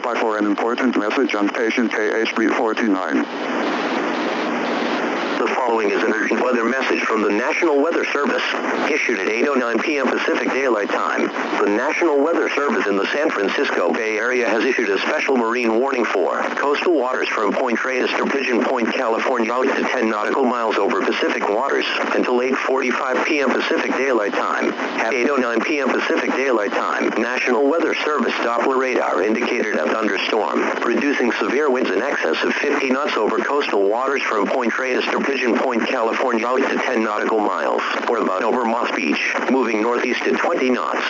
by for an important message on patient KH349. The following is an urgent weather message from the National Weather Service, issued at 8:09 p.m. Pacific Daylight Time. The National Weather Service in the San Francisco Bay Area has issued a special marine warning for coastal waters from Point Reyes to Pigeon Point, California, out to 10 nautical miles over Pacific waters until 8:45 p.m. Pacific Daylight Time. At 8:09 p.m. Pacific Daylight Time, National Weather Service Doppler radar indicated a thunderstorm, producing severe winds in excess of 50 knots over coastal waters from Point Reyes to Pigeon Point, California, out to 10 nautical miles, or about over Moss Beach, moving northeast at 20 knots.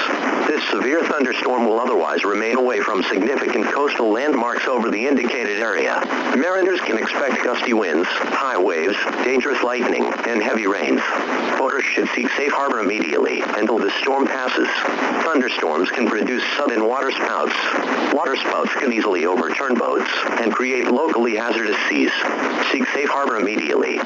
This severe thunderstorm will otherwise remain away from significant coastal landmarks over the indicated area. Mariners can expect gusty winds, high waves, dangerous lightning, and heavy rains. Boaters should seek safe harbor immediately until the storm passes. Thunderstorms can produce sudden water spouts. Water spouts can easily overturn boats and create locally hazardous seas. Seek safe harbor immediately.